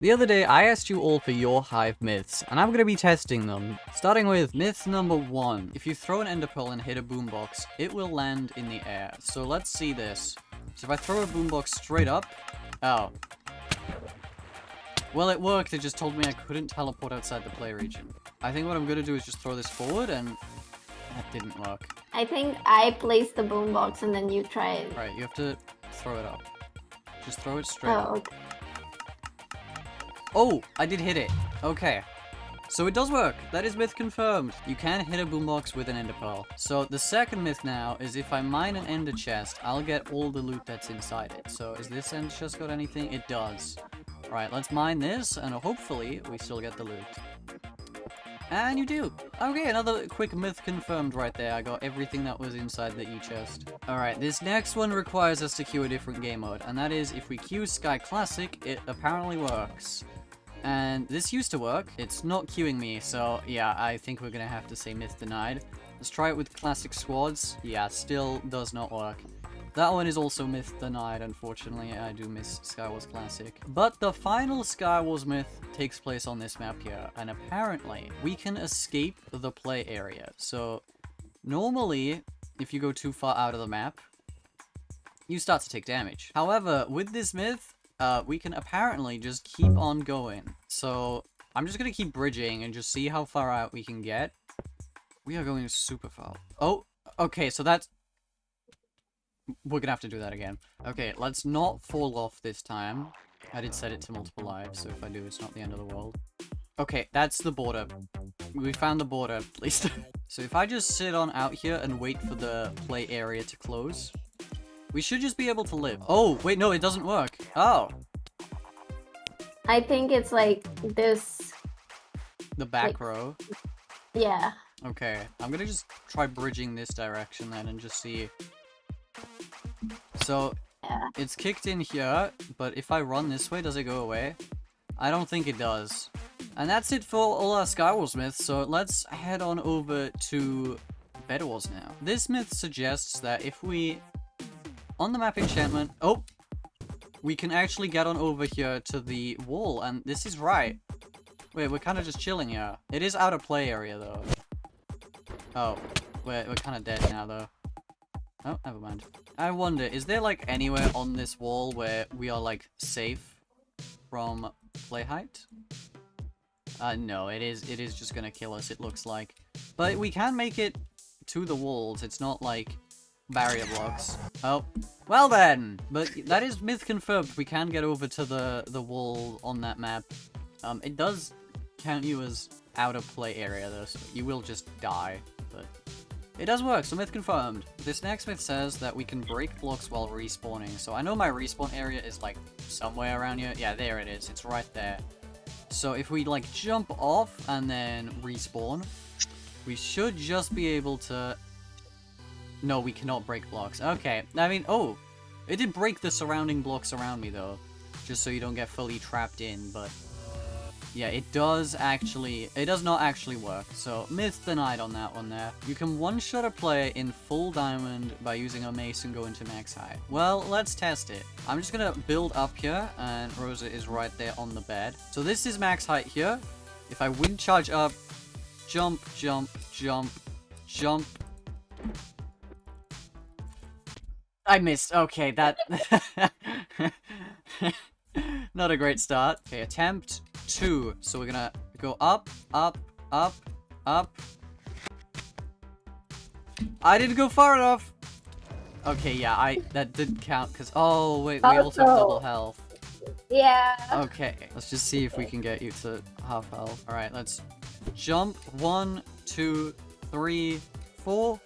The other day, I asked you all for your Hive myths, and I'm going to be testing them. Starting with myth number 1. If you throw an ender pearl and hit a boombox, it will land in the air. So let's see this. So if I throw a boombox straight up... Oh. Well, it worked, it just told me I couldn't teleport outside the play region. I think what I'm going to do is just throw this forward, and that didn't work. I think I placed the boombox and then you try it. Alright, you have to throw it up. Just throw it straight up. Okay. Oh, I did hit it. Okay. So it does work. That is myth confirmed. You can hit a boombox with an ender pearl. So the second myth now is if I mine an ender chest, I'll get all the loot that's inside it. So is this ender chest got anything? It does. Alright, let's mine this, and hopefully we still get the loot. And you do. Okay, another quick myth confirmed right there. I got everything that was inside the E-chest. Alright, this next one requires us to queue a different game mode, and that is if we queue Sky Classic, it apparently works. And this used to work. It's not queuing me, so yeah, I think we're gonna have to say myth denied. Let's try it with classic squads. Yeah, still does not work. That one is also myth denied, unfortunately. I do miss Skywars Classic. But the final Skywars myth takes place on this map here, and apparently we can escape the play area. So normally, if you go too far out of the map, you start to take damage. However, with this myth, we can apparently just keep on going. So I'm just gonna keep bridging and just see how far out we can get. We are going super far. Oh, okay, so that's... We're gonna have to do that again. Okay, let's not fall off this time. I did set it to multiple lives, so if I do, it's not the end of the world. Okay, that's the border. We found the border, at least. So if I just sit on out here and wait for the play area to close, we should just be able to live. Oh, wait, no, it doesn't work. Oh. I think it's like this. The back row? Yeah. Okay, I'm gonna just try bridging this direction then and just see. So, Yeah. it's kicked in here, but if I run this way, does it go away? I don't think it does. And that's it for all our Skywars myths, so let's head on over to Bedwars now. This myth suggests that if we... On the map enchantment... Oh! We can actually get on over here to the wall, and this is right. Wait, we're kind of just chilling here. It is out of play area, though. Oh. We're kind of dead now, though. Oh, never mind. I wonder, is there, like, anywhere on this wall where we are, like, safe from play height? No, it is just gonna kill us, it looks like. But we can make it to the walls. It's not, like, barrier blocks. Oh. Well then! But that is myth confirmed. We can get over to the wall on that map. It does count you as out of play area, though, so you will just die. But it does work, so myth confirmed. This next myth says that we can break blocks while respawning. So I know my respawn area is, like, somewhere around here. Yeah, there it is. It's right there. So if we, like, jump off and then respawn, we should just be able to... No, we cannot break blocks. Okay, I mean, oh! It did break the surrounding blocks around me, though. Just so you don't get fully trapped in, but... Yeah, it does not actually work. So, myth denied on that one there. You can one-shot a player in full diamond by using a mace and go into max height. Well, let's test it. I'm just gonna build up here, and Rosa is right there on the bed. So this is max height here. If I wind charge up, jump, jump, jump, jump. I missed. Okay, that... Not a great start. Okay, attempt 2. So we're gonna go up, up, up, up. I didn't go far enough. Okay, yeah, that didn't count because... Oh, wait, we also have double health. Yeah. Okay, let's just see if we can get you to half health. Alright, let's jump. 1, 2, 3, 4.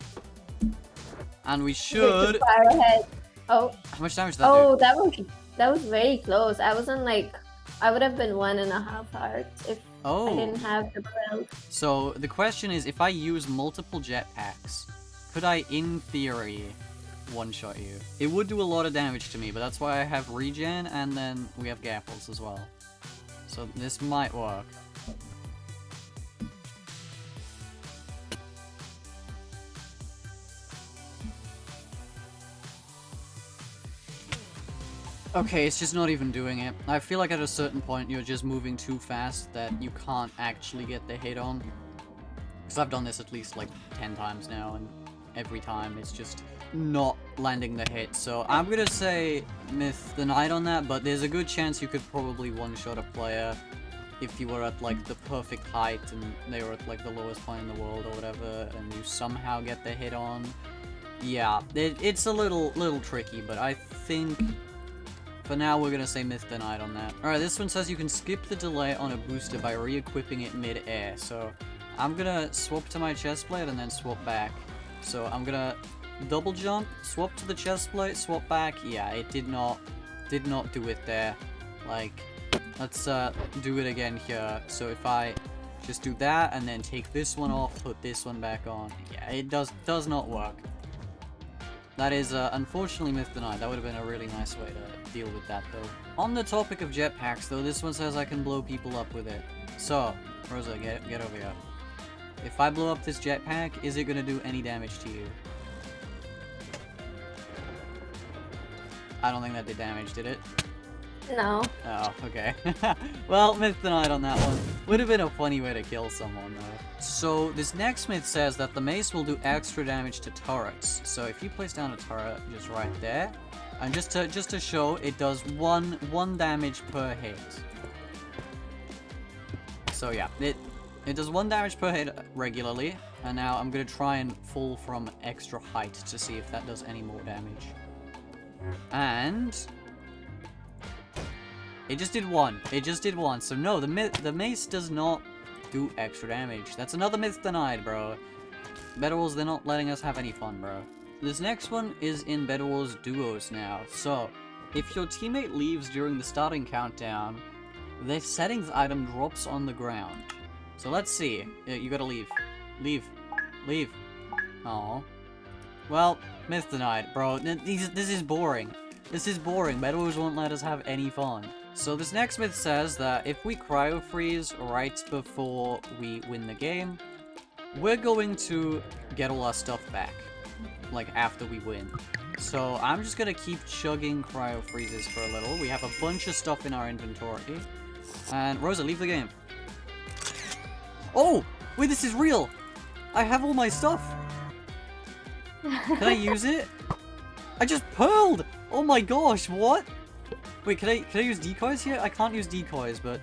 And we should... Far ahead. Oh. How much damage did that do? Oh, that was very close. I wasn't like... I would have been 1.5 hearts if I didn't have the belt. So the question is, if I use multiple jetpacks, could I, in theory, one-shot you? It would do a lot of damage to me, but that's why I have regen, and then we have gapples as well. So this might work. Okay, it's just not even doing it. I feel like at a certain point you're just moving too fast that you can't actually get the hit on. Because I've done this at least like 10 times now, and every time it's just not landing the hit. So I'm gonna say Myth the Knight on that, but there's a good chance you could probably one-shot a player if you were at like the perfect height and they were at like the lowest point in the world or whatever, and you somehow get the hit on. Yeah, it's a little tricky, but I think for now we're gonna say Myth the Knight on that. Alright, this one says you can skip the delay on a booster by re-equipping it mid-air. So I'm gonna swap to my chest plate and then swap back. So I'm gonna double jump, swap to the chest plate, swap back. Yeah, it did not do it there. Like, let's do it again here. So if I just do that and then take this one off, put this one back on. Yeah, it does not work. That is unfortunately Myth the Knight. That would have been a really nice way to deal with that though. On the topic of jetpacks though, this one says I can blow people up with it. So, Rosa, get over here. If I blow up this jetpack, is it going to do any damage to you? I don't think that did damage, did it? No. Oh, okay. Well, Myth the Knight on that one. Would have been a funny way to kill someone, though. So, this next myth says that the mace will do extra damage to turrets. So, if you place down a turret just right there, and just to show, it does one damage per hit. So, yeah, it does 1 damage per hit regularly, and now I'm gonna try and fall from extra height to see if that does any more damage. And it just did 1. It just did 1. So no, the mace does not do extra damage. That's another Myth denied, bro. Bedwars, they're not letting us have any fun, bro. This next one is in Bedwars duos now. So if your teammate leaves during the starting countdown, their settings item drops on the ground. So let's see. You gotta leave. Leave. Leave. Oh. Well, Myth denied, bro. This is boring. This is boring. Bedwars won't let us have any fun. So this next myth says that if we cryo freeze right before we win the game, we're going to get all our stuff back. Like, after we win. So I'm just gonna keep chugging cryo freezes for a little. We have a bunch of stuff in our inventory. And Rosa, leave the game. Oh! Wait, this is real! I have all my stuff! Can I use it? I just pearled! Oh my gosh, what? Wait, can I use decoys here? I can't use decoys, but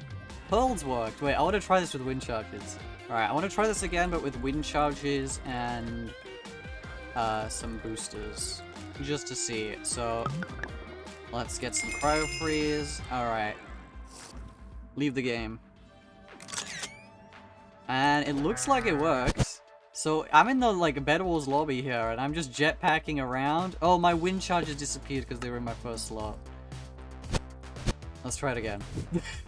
pearls worked. Wait, I want to try this with wind charges. Alright, I want to try this again, but with wind charges and some boosters. Just to see. So, let's get some cryo freeze. Alright. Leave the game. And it looks like it works. So, I'm in the, like, Bedwars lobby here, and I'm just jetpacking around. Oh, my wind charges disappeared because they were in my first slot. Let's try it again.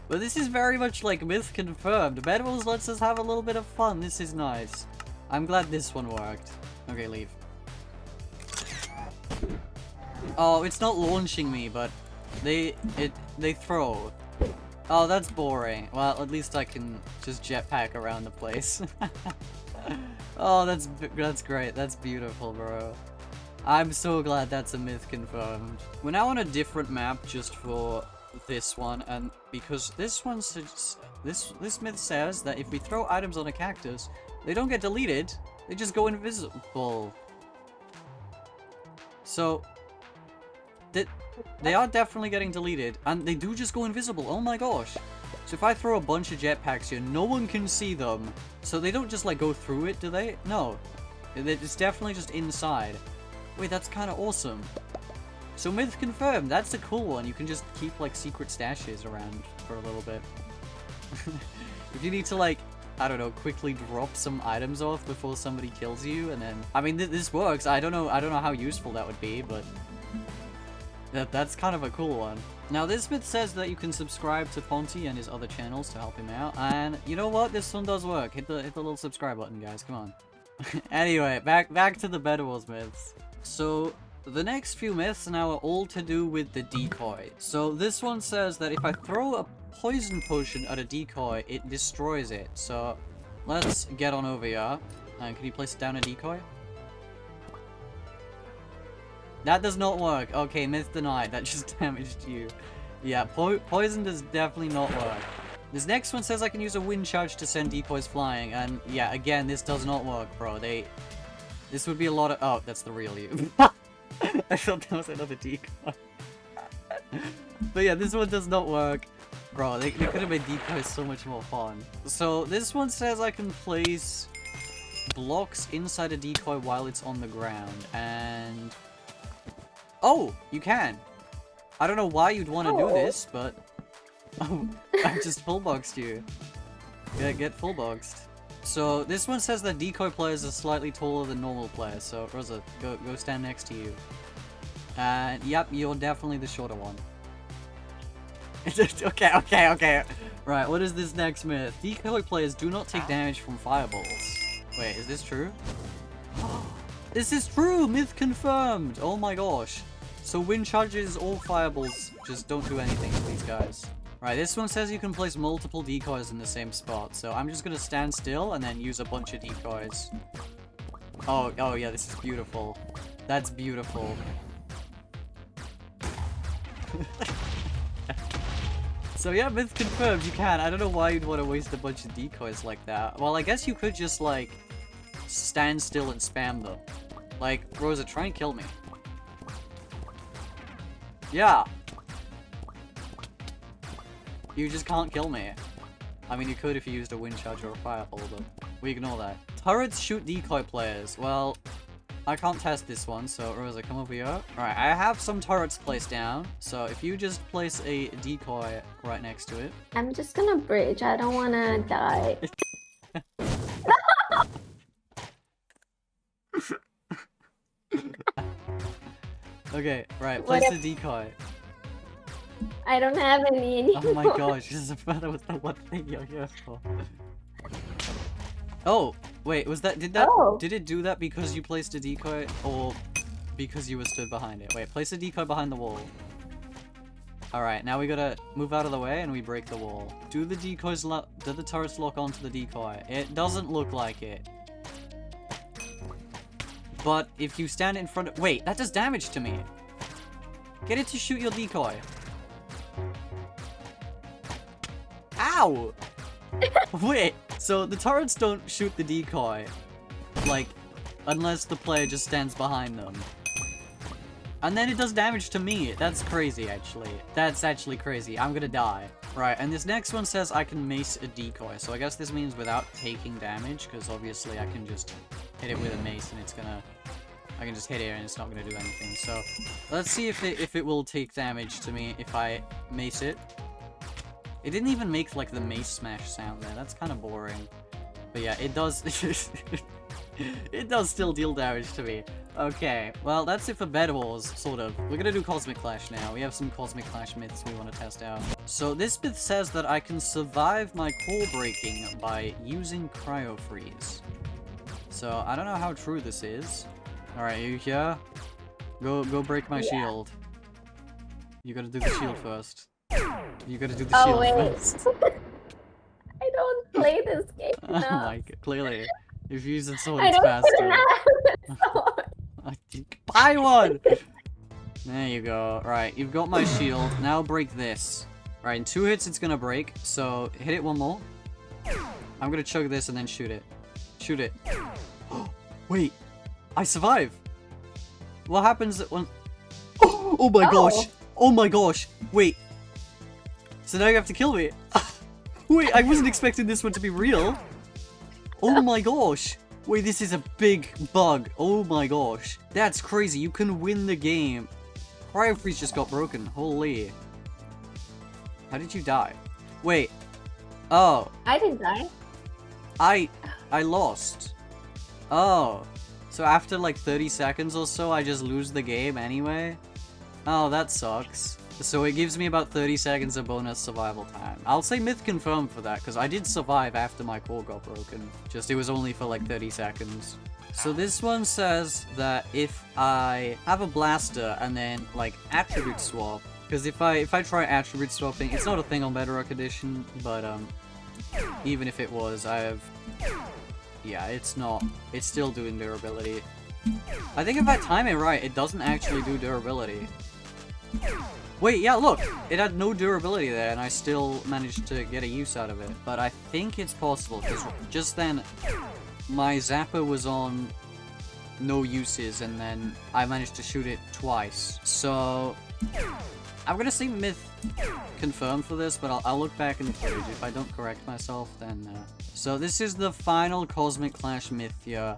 But this is very much, like, myth confirmed. Bedwars lets us have a little bit of fun. This is nice. I'm glad this one worked. Okay, leave. Oh, it's not launching me, but they throw. Oh, that's boring. Well, at least I can just jetpack around the place. Oh, that's great. That's beautiful, bro. I'm so glad that's a myth confirmed. We're now on a different map just for this one, and because this one says, this myth says that if we throw items on a cactus, they don't get deleted. They just go invisible. So they are definitely getting deleted, and they do just go invisible. Oh my gosh. So if I throw a bunch of jetpacks here, no one can see them. So they don't just, like, go through it, do they? No. It's definitely just inside. Wait, that's kind of awesome. So myth confirmed. That's a cool one. You can just keep, like, secret stashes around for a little bit. If you need to, like, I don't know, quickly drop some items off before somebody kills you, and then... I mean, this works. I don't know how useful that would be, but... That's kind of a cool one. Now, this myth says that you can subscribe to Ponty and his other channels to help him out. And you know what? This one does work. Hit the little subscribe button, guys. Come on. Anyway, back to the Bedwars myths. So, the next few myths now are all to do with the decoy. So, this one says that if I throw a poison potion at a decoy, it destroys it. So, let's get on over here. And can you place down a decoy? That does not work. Okay, myth denied. That just damaged you. Yeah, poison does definitely not work. This next one says I can use a wind charge to send decoys flying, and yeah, again, this does not work, bro. This would be a lot of— oh, that's the real you. I thought that was another decoy. But yeah, this one does not work. Bro, they could have made decoys so much more fun. So this one says I can place blocks inside a decoy while it's on the ground, and— oh, you can. I don't know why you'd want to do this, but— oh, I just full-boxed you. Yeah, get full-boxed. So this one says that decoy players are slightly taller than normal players, so Rosa, go stand next to you. And yep, you're definitely the shorter one. Okay. Right, what is this next myth? Decoy players do not take damage from fireballs. Wait, is this true? This is true! Myth confirmed! Oh my gosh. So wind charges or fireballs just don't do anything to these guys. Right, this one says you can place multiple decoys in the same spot, so I'm just gonna stand still and then use a bunch of decoys. Oh yeah, this is beautiful. That's beautiful. So yeah, myth confirmed, you can. I don't know why you'd want to waste a bunch of decoys like that. Well, I guess you could just, like, stand still and spam them. Like, Rosa, try and kill me. Yeah. You just can't kill me. I mean, you could if you used a wind charge or a fireball, but we ignore that. Turrets shoot decoy players. Well, I can't test this one, so Rosa, come over here. Alright, I have some turrets placed down, so if you just place a decoy right next to it. I'm just gonna bridge, I don't wanna die. Okay, right, place the decoy. I don't have any anymore. Oh my gosh, that was the one thing you're here for. Oh, wait, did it do that because you placed a decoy, or because you were stood behind it? Wait, place a decoy behind the wall. Alright, now we gotta move out of the way and we break the wall. Do the turrets lock onto the decoy? It doesn't look like it. But if you stand in front of— wait, that does damage to me. Get it to shoot your decoy. Ow! Wait, so the turrets don't shoot the decoy, like, unless the player just stands behind them. And then it does damage to me. That's crazy, actually. That's actually crazy. I'm gonna die. Right, and this next one says I can mace a decoy, so I guess this means without taking damage, because obviously I can just hit it with a mace and it's gonna— I can just hit it and it's not gonna do anything. So let's see if it will take damage to me if I mace it. It didn't even make, like, the mace smash sound there. That's kind of boring. But yeah, it does— it does still deal damage to me. Okay, well, that's it for Bedwars, sort of. We're gonna do Cosmic Clash now. We have some Cosmic Clash myths we want to test out. So this myth says that I can survive my core breaking by using Cryo Freeze. So I don't know how true this is. Alright, you here? Go break my shield. You gotta do the shield first. You gotta do the shield first. I don't play this game enough. Oh my god, clearly. If you use the sword, it's faster. Buy one! There you go. Right, you've got my shield. Now break this. Right, in 2 hits it's gonna break, so hit it one more. I'm gonna chug this and then shoot it. Shoot it. Wait! I survive! What happens when— oh my gosh! Oh my gosh! Wait! So now you have to kill me! Wait, I wasn't expecting this one to be real! Oh my gosh! Wait, this is a big bug. Oh my gosh. That's crazy. You can win the game. Cryo Freeze just got broken. Holy. How did you die? Wait. Oh. I didn't die. I lost. Oh. So after like 30 seconds or so, I just lose the game anyway? Oh, that sucks. So it gives me about 30 seconds of bonus survival time. I'll say myth confirmed for that, because I did survive after my core got broken. Just it was only for like 30 seconds. So this one says that if I have a blaster and then like attribute swap, because if I try attribute swapping, it's not a thing on Bedrock Edition, but even if it was, yeah, it's not. It's still doing durability. I think if I time it right, it doesn't actually do durability. Wait, yeah, look! It had no durability there, and I still managed to get a use out of it. But I think it's possible, because just then, my zapper was on no uses, and then I managed to shoot it twice. So, I'm gonna say myth confirmed for this, but I'll look back in the footage. If I don't correct myself, then... So this is the final Cosmic Clash myth here.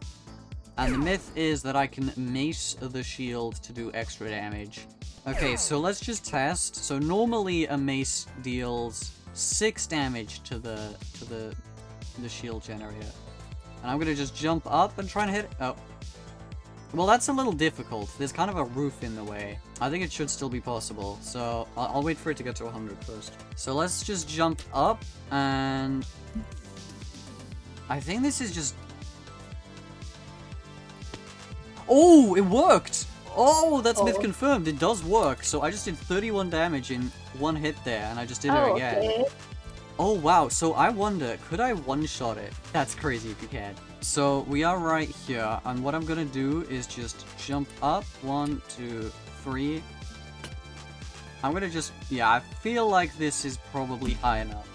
And the myth is that I can mace the shield to do extra damage. Okay, so let's just test. So normally a mace deals 6 damage to the shield generator. And I'm gonna just jump up and try and hit it. Oh. Well, that's a little difficult. There's kind of a roof in the way. I think it should still be possible. So I'll wait for it to get to 100 first. So let's just jump up and... I think this is just... Oh, it worked! Oh, that's myth confirmed. It does work. So I just did 31 damage in one hit there, and I just did it again. Okay. Oh, wow. So I wonder, could I one-shot it? That's crazy if you can. So we are right here, and what I'm gonna do is just jump up. 1, 2, 3. I'm gonna just... Yeah, I feel like this is probably high enough.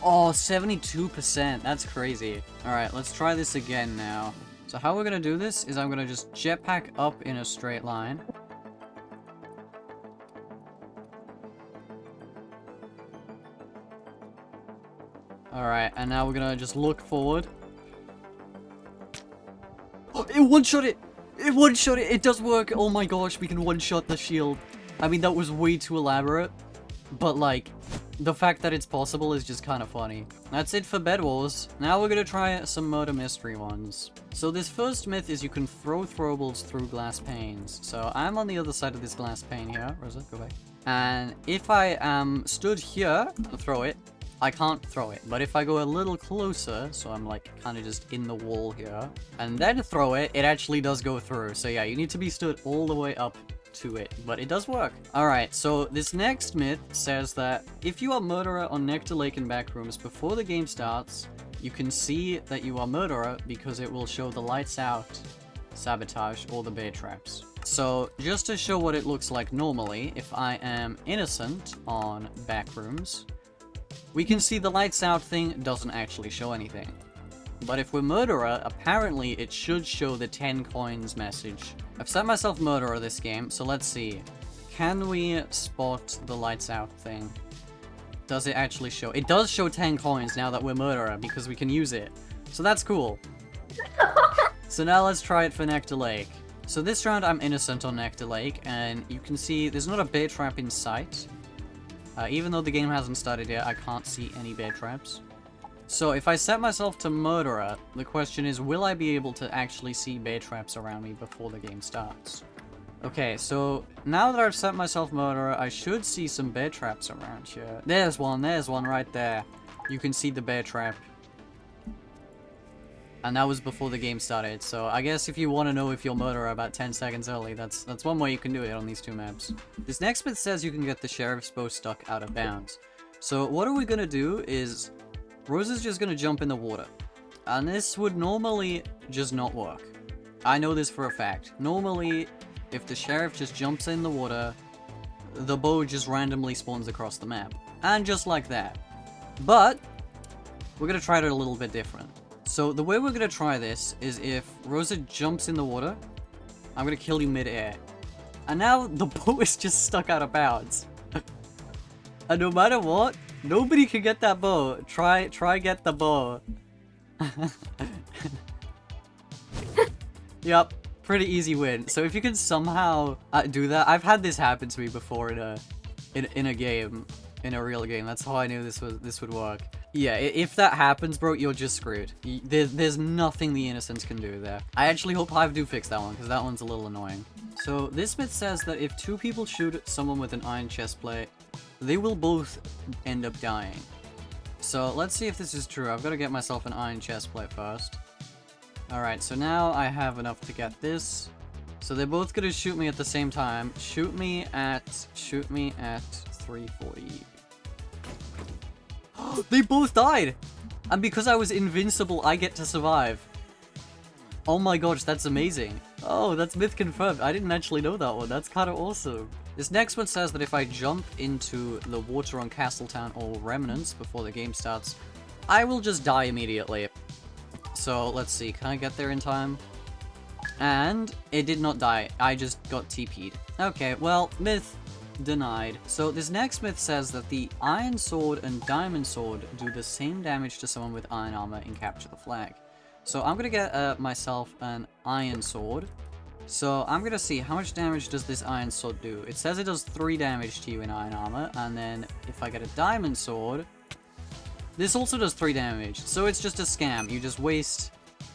Oh, 72%. That's crazy. Alright, let's try this again now. So how we're gonna do this is I'm gonna just jetpack up in a straight line. Alright, and now we're gonna just look forward. Oh, it one-shot it! It one-shot it! It does work! Oh my gosh, we can one-shot the shield. I mean, that was way too elaborate. But like, the fact that it's possible is just kind of funny. That's it for Bedwars. Now we're gonna try some murder mystery ones. So this first myth is you can throw throwables through glass panes. So I'm on the other side of this glass pane here. Rosa, go back. And if I am stood here to throw it, I can't throw it. But if I go a little closer, so I'm like kind of just in the wall here, and then throw it, it actually does go through. So yeah, you need to be stood all the way up to it, but it does work. Alright, so this next myth says that if you are murderer on Nectar Lake and Backrooms before the game starts, you can see that you are murderer because it will show the lights out, sabotage, or the bear traps. So just to show what it looks like normally, if I am innocent on Backrooms, we can see the lights out thing doesn't actually show anything. But if we're murderer, apparently it should show the 10 coins message. I've set myself murderer this game, so let's see. Can we spot the lights out thing? Does it actually show? It does show 10 coins now that we're murderer, because we can use it. So that's cool. So now let's try it for Nectar Lake. So this round I'm innocent on Nectar Lake, and you can see there's not a bear trap in sight. Even though the game hasn't started yet, I can't see any bear traps. So if I set myself to murderer, the question is, will I be able to actually see bear traps around me before the game starts? Okay, so now that I've set myself murderer, I should see some bear traps around here. There's one right there. You can see the bear trap. And that was before the game started, so I guess if you want to know if you're murderer about 10 seconds early, that's one way you can do it on these two maps. This next bit says you can get the sheriff's bow stuck out of bounds. So what are we gonna do is... Rose is just gonna jump in the water. And this would normally just not work. I know this for a fact. Normally, if the sheriff just jumps in the water, the bow just randomly spawns across the map. And just like that. But, we're gonna try it a little bit different. So the way we're gonna try this is if Rosa jumps in the water, I'm gonna kill you mid-air. And now the bow is just stuck out of bounds. And no matter what, nobody can get that bow. Try get the bow. Yep, pretty easy win. So if you can somehow do that, I've had this happen to me before in a game, in a real game. That's how I knew this would work. Yeah, if that happens, bro, you're just screwed. There's nothing the innocents can do there. I actually hope Hive do fix that one, because that one's a little annoying. So this myth says that if 2 people shoot someone with an iron chestplate, they will both end up dying. So let's see if this is true. I've got to get myself an iron chestplate first. Alright, so now I have enough to get this. So they're both gonna shoot me at the same time. Shoot me at 340. They both died! And because I was invincible, I get to survive. Oh my gosh, that's amazing. Oh, that's myth confirmed. I didn't actually know that one. That's kind of awesome. This next one says that if I jump into the water on Castletown or Remnants before the game starts, I will just die immediately. So, let's see. Can I get there in time? And it did not die. I just got TP'd. Okay, well, myth denied. So this next myth says that the Iron Sword and Diamond Sword do the same damage to someone with Iron Armor in Capture the Flag. So I'm gonna get myself an Iron Sword. So I'm gonna see how much damage does this Iron Sword do. It says it does 3 damage to you in Iron Armor, and then if I get a Diamond Sword, this also does 3 damage. So it's just a scam. You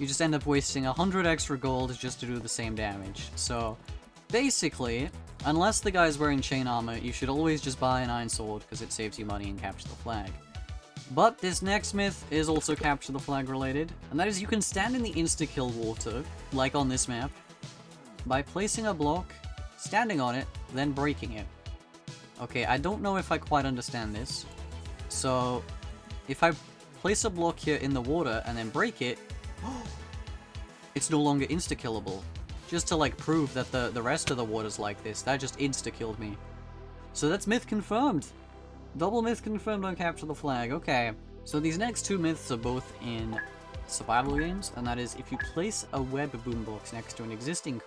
just end up wasting 100 extra gold just to do the same damage. So basically, unless the guy's wearing chain armor, you should always just buy an Iron Sword because it saves you money and Capture the Flag. But this next myth is also Capture the Flag related, and that is you can stand in the insta-kill water, like on this map, by placing a block, standing on it, then breaking it. Okay, I don't know if I quite understand this. So, if I place a block here in the water and then break it, it's no longer insta-killable. Just to like prove that the rest of the water's like this, that just insta-killed me. So that's myth confirmed! Double myth confirmed on Capture the Flag, okay. So these next 2 myths are both in survival games, and that is if you place a web boombox next to existing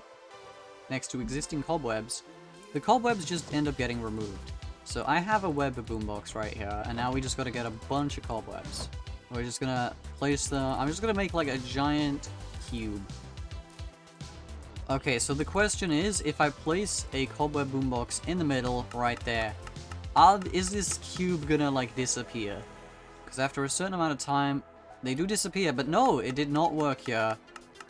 cobwebs, the cobwebs just end up getting removed. So I have a web boombox right here, and now we just gotta get a bunch of cobwebs. We're just gonna place I'm just gonna make like a giant cube. Okay, so the question is, if I place a cobweb boombox in the middle, right there, is this cube gonna like disappear? Because after a certain amount of time, they do disappear, but no, it did not work here.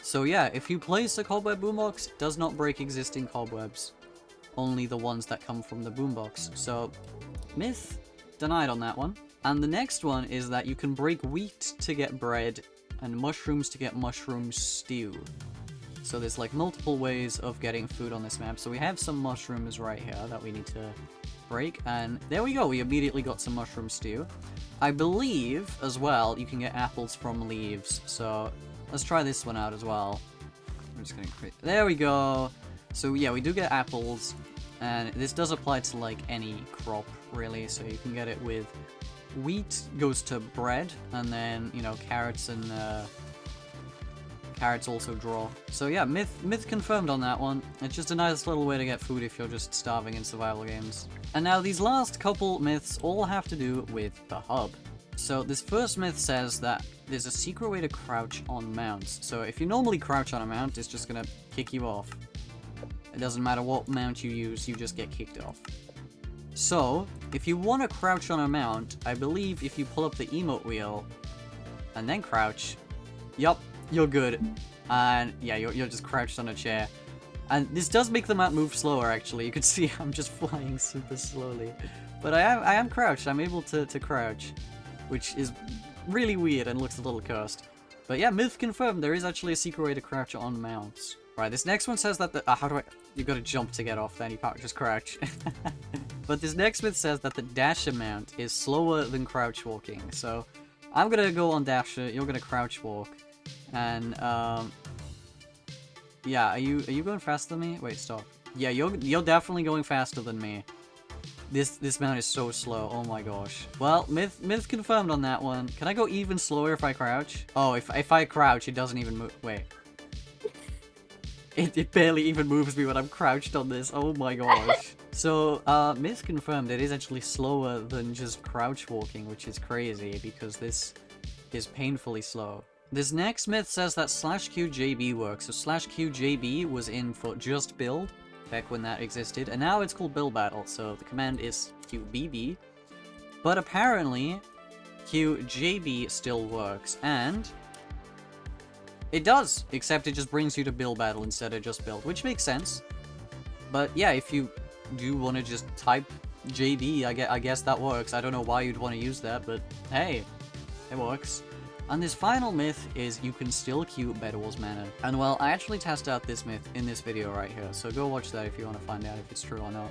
So yeah, if you place a cobweb boombox, it does not break existing cobwebs. Only the ones that come from the boombox. So, myth denied on that one. And the next one is that you can break wheat to get bread, and mushrooms to get mushroom stew. So there's like multiple ways of getting food on this map. So we have some mushrooms right here that we need to break, and there we go, we immediately got some mushroom stew. I believe, as well, you can get apples from leaves, so let's try this one out as well. I'm just gonna create... There we go! So yeah, we do get apples, and this does apply to like any crop, really, so you can get it with... Wheat goes to bread, and then, you know, carrots and carrots also draw. So yeah, myth confirmed on that one. It's just a nice little way to get food if you're just starving in survival games. And now these last couple myths all have to do with the hub. So this first myth says that there's a secret way to crouch on mounts. So if you normally crouch on a mount, it's just gonna kick you off. It doesn't matter what mount you use, you just get kicked off. So, if you want to crouch on a mount, I believe if you pull up the emote wheel and then crouch, yup, you're good. And yeah, you're just crouched on a chair. And this does make the mount move slower, actually. You can see I'm just flying super slowly. But I am crouched. I'm able to crouch, which is really weird and looks a little cursed. But yeah, myth confirmed. There is actually a secret way to crouch on mounts. Right, this next one says that the... how do I... You gotta jump to get off, then you can't just crouch. But this next myth says that the dasher mount is slower than crouch walking. So, I'm gonna go on dasher, you're gonna crouch walk. And, yeah, are you going faster than me? Wait, stop. Yeah, you're definitely going faster than me. This mount is so slow, oh my gosh. Well, myth confirmed on that one. Can I go even slower if I crouch? Oh, if I crouch, it doesn't even move. Wait. It barely even moves me when I'm crouched on this. Oh my gosh. So, myth confirmed, it is actually slower than just crouch walking, which is crazy because this is painfully slow. This next myth says that /QJB works. So /QJB was in for just build, back when that existed, and now it's called build battle. So the command is QBB. But apparently, QJB still works, and... it does, except it just brings you to build battle instead of just build, which makes sense. But yeah, if you do want to just type JB, I guess that works. I don't know why you'd want to use that, but hey, it works. And this final myth is you can still queue Bedwars mana. And well, I actually test out this myth in this video right here, so go watch that if you want to find out if it's true or not.